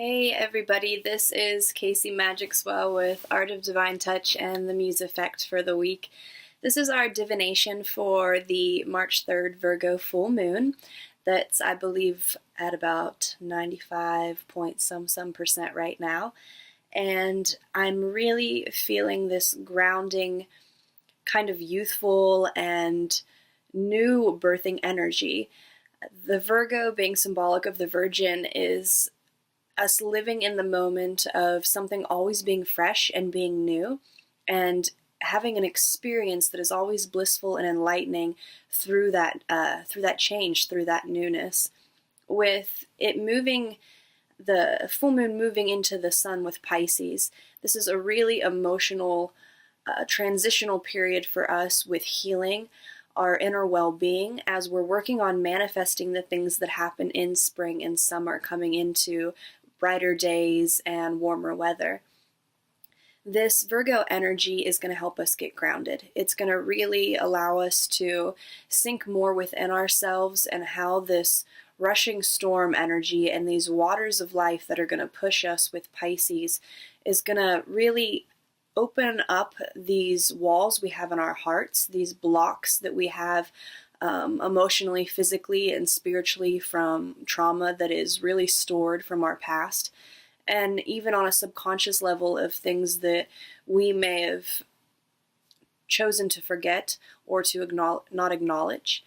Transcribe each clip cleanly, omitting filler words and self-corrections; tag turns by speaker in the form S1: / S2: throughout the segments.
S1: Hey everybody, this is Casey Magicwell with Art of Divine Touch and the Muse Effect for the week. This is our divination for the March 3rd Virgo full moon. That's, I believe, at about 95 point some percent right now. And I'm really feeling this grounding, kind of youthful and new birthing energy. The Virgo, being symbolic of the Virgin, is us living in the moment of something always being fresh and being new, and having an experience that is always blissful and enlightening through that change, through that newness. With it moving, the full moon moving into the sun with Pisces, this is a really emotional, transitional period for us with healing our inner well-being as we're working on manifesting the things that happen in spring and summer, coming into brighter days and warmer weather. This Virgo energy is going to help us get grounded. It's going to really allow us to sink more within ourselves and how this rushing storm energy and these waters of life that are going to push us with Pisces is going to really open up these walls we have in our hearts, these blocks that we have emotionally, physically, and spiritually from trauma that is really stored from our past, and even on a subconscious level of things that we may have chosen to forget or to not acknowledge.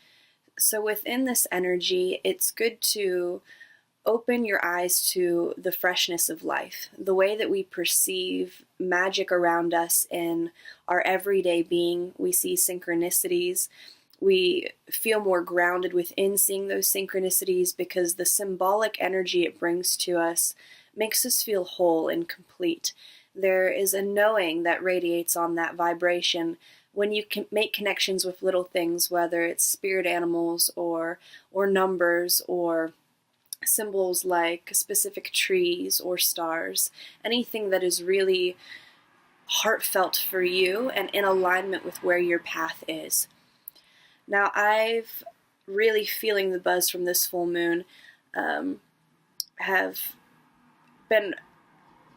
S1: So within this energy, it's good to open your eyes to the freshness of life, the way that we perceive magic around us in our everyday being. We see synchronicities. We feel more grounded within seeing those synchronicities because the symbolic energy it brings to us makes us feel whole and complete. There is a knowing that radiates on that vibration when you can make connections with little things, whether it's spirit animals or numbers or symbols like specific trees or stars, anything that is really heartfelt for you and in alignment with where your path is. Now, I've really feeling the buzz from this full moon, have been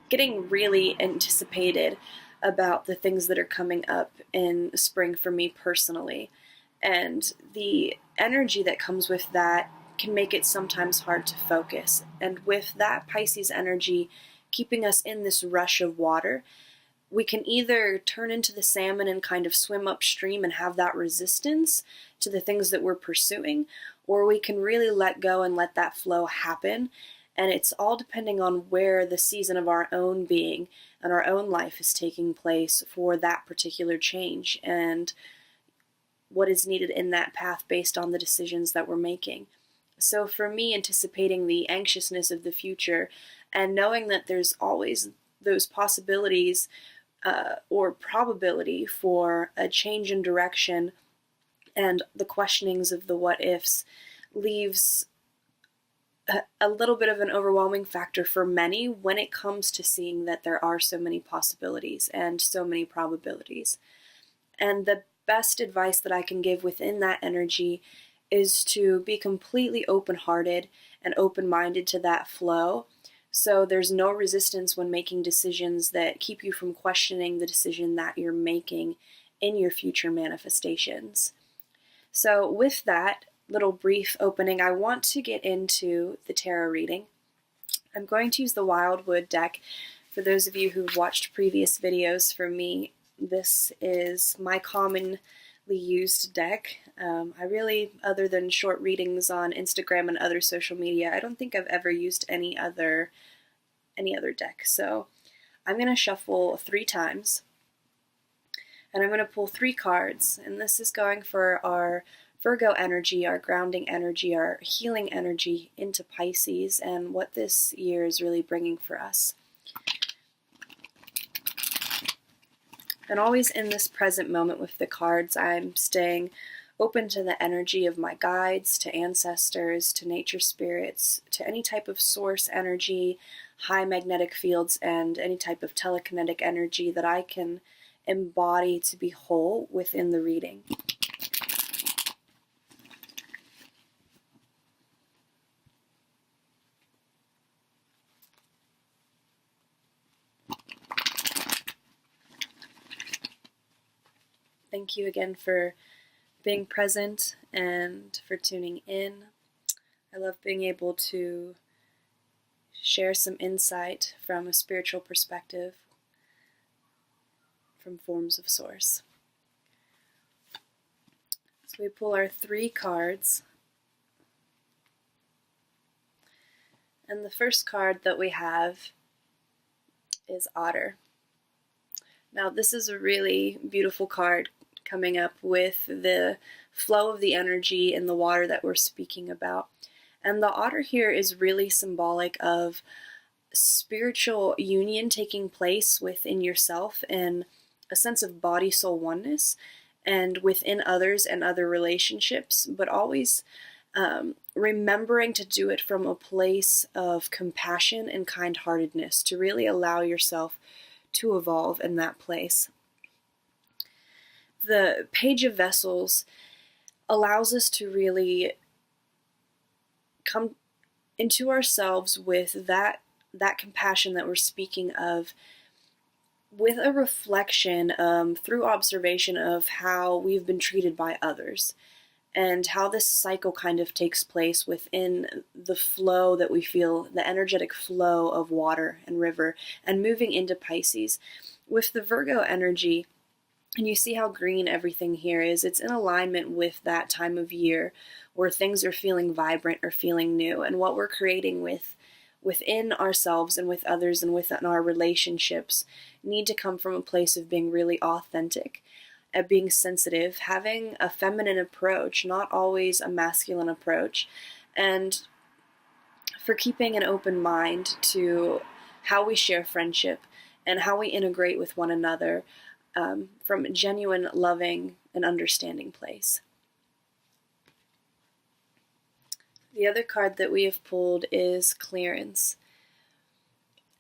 S1: getting really anticipated about the things that are coming up in spring for me personally. And the energy that comes with that can make it sometimes hard to focus. And with that Pisces energy keeping us in this rush of water, we can either turn into the salmon and kind of swim upstream and have that resistance to the things that we're pursuing, or we can really let go and let that flow happen. And it's all depending on where the season of our own being and our own life is taking place for that particular change and what is needed in that path based on the decisions that we're making. So for me, anticipating the anxiousness of the future and knowing that there's always those possibilities or probability for a change in direction and the questionings of the what ifs leaves a little bit of an overwhelming factor for many when it comes to seeing that there are so many possibilities and so many probabilities. And the best advice that I can give within that energy is to be completely open-hearted and open-minded to that flow. So there's no resistance when making decisions that keep you from questioning the decision that you're making in your future manifestations. So with that little brief opening, I want to get into the tarot reading. I'm going to use the Wildwood deck. For those of you who've watched previous videos from me, this is my commonly used deck. I really, other than short readings on Instagram and other social media, I don't think I've ever used any other deck. So I'm going to shuffle 3 times, and I'm going to pull 3 cards, and this is going for our Virgo energy, our grounding energy, our healing energy into Pisces, and what this year is really bringing for us. And always in this present moment with the cards, I'm staying open to the energy of my guides, to ancestors, to nature spirits, to any type of source energy, high magnetic fields, and any type of telekinetic energy that I can embody to be whole within the reading. Thank you again for being present and for tuning in. I love being able to share some insight from a spiritual perspective from forms of source. So we pull our 3 cards. And the first card that we have is Otter. Now this is a really beautiful card coming up with the flow of the energy in the water that we're speaking about. And the otter here is really symbolic of spiritual union taking place within yourself and a sense of body-soul oneness and within others and other relationships, but always remembering to do it from a place of compassion and kind-heartedness, to really allow yourself to evolve in that place. The Page of Vessels allows us to really come into ourselves with that compassion that we're speaking of, with a reflection through observation of how we've been treated by others and how this cycle kind of takes place within the flow that we feel, the energetic flow of water and river, and moving into Pisces. With the Virgo energy, and you see how green everything here is, it's in alignment with that time of year where things are feeling vibrant or feeling new, and what we're creating within ourselves and with others and within our relationships need to come from a place of being really authentic, at being sensitive, having a feminine approach, not always a masculine approach, and for keeping an open mind to how we share friendship and how we integrate with one another from a genuine, loving, and understanding place. The other card that we have pulled is Clearance.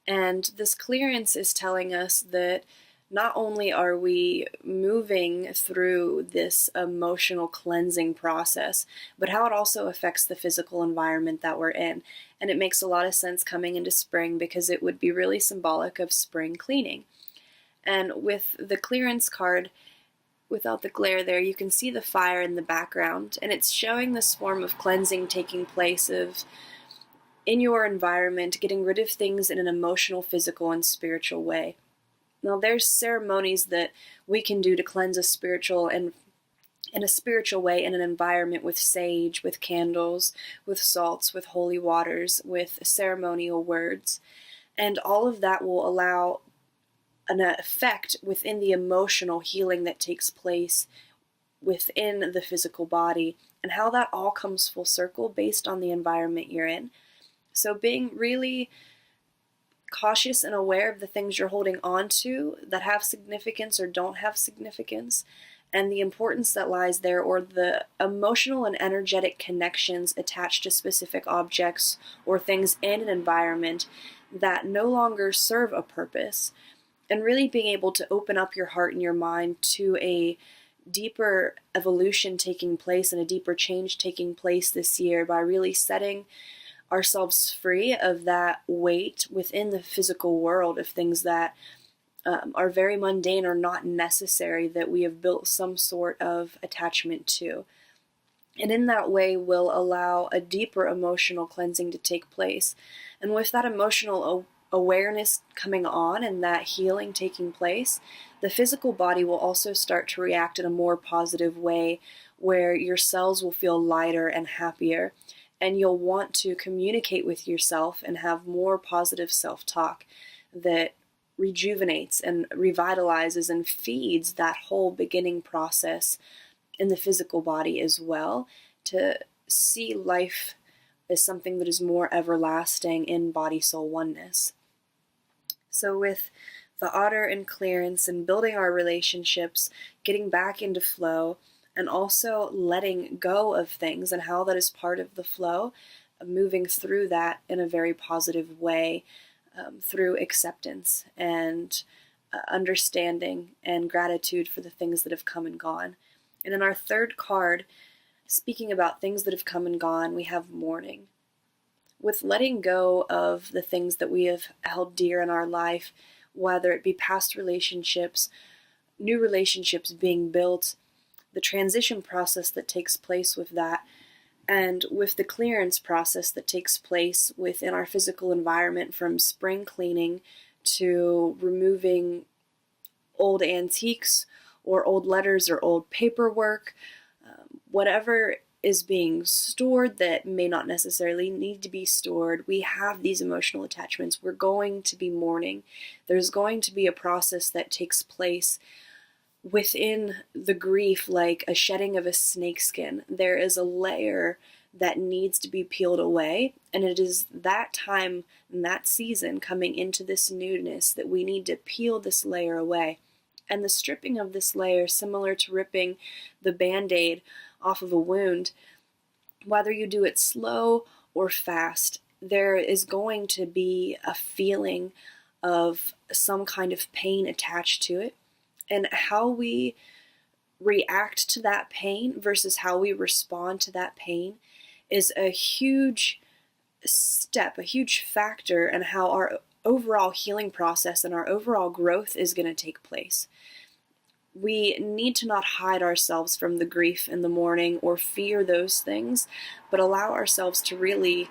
S1: And this clearance is telling us that not only are we moving through this emotional cleansing process, but how it also affects the physical environment that we're in. And it makes a lot of sense coming into spring because it would be really symbolic of spring cleaning. And with the Clearance card, without the glare there, you can see the fire in the background, and it's showing this form of cleansing taking place of in your environment, getting rid of things in an emotional, physical, and spiritual way. Now, there's ceremonies that we can do to cleanse a spiritual and in a spiritual way in an environment with sage, with candles, with salts, with holy waters, with ceremonial words, and all of that will allow an effect within the emotional healing that takes place within the physical body, and how that all comes full circle based on the environment you're in. So being really cautious and aware of the things you're holding on to that have significance or don't have significance, and the importance that lies there, or the emotional and energetic connections attached to specific objects or things in an environment that no longer serve a purpose. And really being able to open up your heart and your mind to a deeper evolution taking place and a deeper change taking place this year by really setting ourselves free of that weight within the physical world of things that are very mundane or not necessary, that we have built some sort of attachment to. And in that way will allow a deeper emotional cleansing to take place. And with that emotional awareness coming on and that healing taking place, the physical body will also start to react in a more positive way, where your cells will feel lighter and happier, and you'll want to communicate with yourself and have more positive self-talk that rejuvenates and revitalizes and feeds that whole beginning process in the physical body as well, to see life as something that is more everlasting in body-soul oneness. So with the otter and Clearance and building our relationships, getting back into flow, and also letting go of things and how that is part of the flow, moving through that in a very positive way, through acceptance and understanding and gratitude for the things that have come and gone. And in our third card, speaking about things that have come and gone, we have mourning. With letting go of the things that we have held dear in our life, whether it be past relationships, new relationships being built, the transition process that takes place with that, and with the clearance process that takes place within our physical environment, from spring cleaning to removing old antiques or old letters or old paperwork, whatever is being stored that may not necessarily need to be stored. We have these emotional attachments. We're going to be mourning. There's going to be a process that takes place within the grief, like a shedding of a snakeskin. There is a layer that needs to be peeled away, and it is that time and that season coming into this newness that we need to peel this layer away. And the stripping of this layer, similar to ripping the band-aid off of a wound, whether you do it slow or fast, there is going to be a feeling of some kind of pain attached to it. And how we react to that pain versus how we respond to that pain is a huge step, a huge factor in how our overall healing process and our overall growth is going to take place. We need to not hide ourselves from the grief and the mourning or fear those things, but allow ourselves to really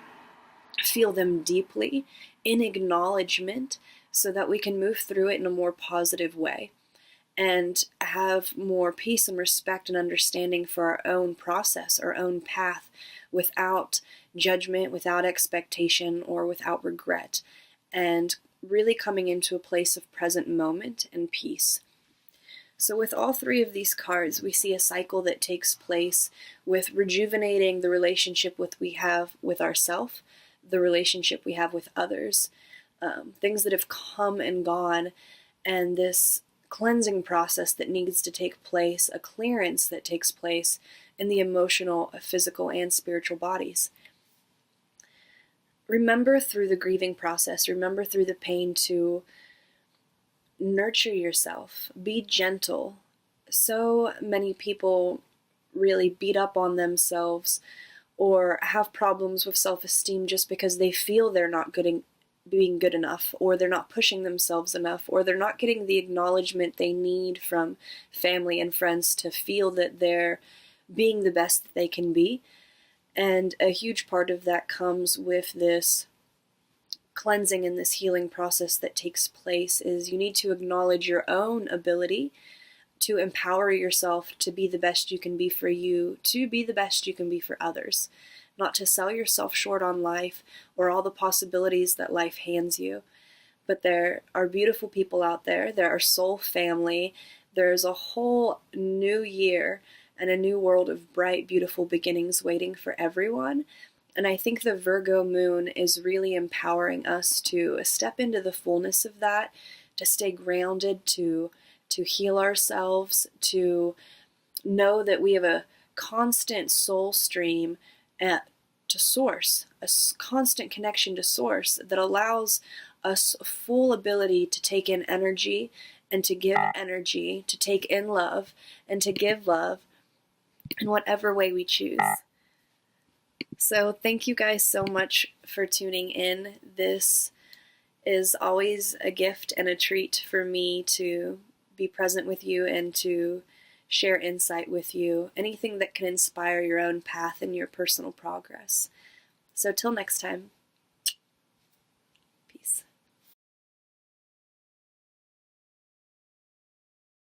S1: feel them deeply in acknowledgement so that we can move through it in a more positive way and have more peace and respect and understanding for our own process, our own path, without judgment, without expectation, or without regret, and really coming into a place of present moment and peace. So with all three of these cards, we see a cycle that takes place with rejuvenating the relationship we have with ourselves, the relationship we have with others, things that have come and gone, and this cleansing process that needs to take place, a clearance that takes place in the emotional, physical, and spiritual bodies. Remember through the grieving process, remember through the pain to nurture yourself, be gentle. So many people really beat up on themselves or have problems with self-esteem just because they feel they're not being good enough, or they're not pushing themselves enough, or they're not getting the acknowledgement they need from family and friends to feel that they're being the best that they can be. And a huge part of that comes with this cleansing and this healing process that takes place is you need to acknowledge your own ability to empower yourself to be the best you can be for you, to be the best you can be for others, not to sell yourself short on life or all the possibilities that life hands you. But there are beautiful people out there. There are soul family. There's a whole new year and a new world of bright, beautiful beginnings waiting for everyone. And I think the Virgo moon is really empowering us to step into the fullness of that, to stay grounded, to heal ourselves, to know that we have a constant soul stream to source, a constant connection to source that allows us full ability to take in energy and to give energy, to take in love and to give love in whatever way we choose. So thank you guys so much for tuning in. This is always a gift and a treat for me to be present with you and to share insight with you, anything that can inspire your own path and your personal progress. So till next time, peace.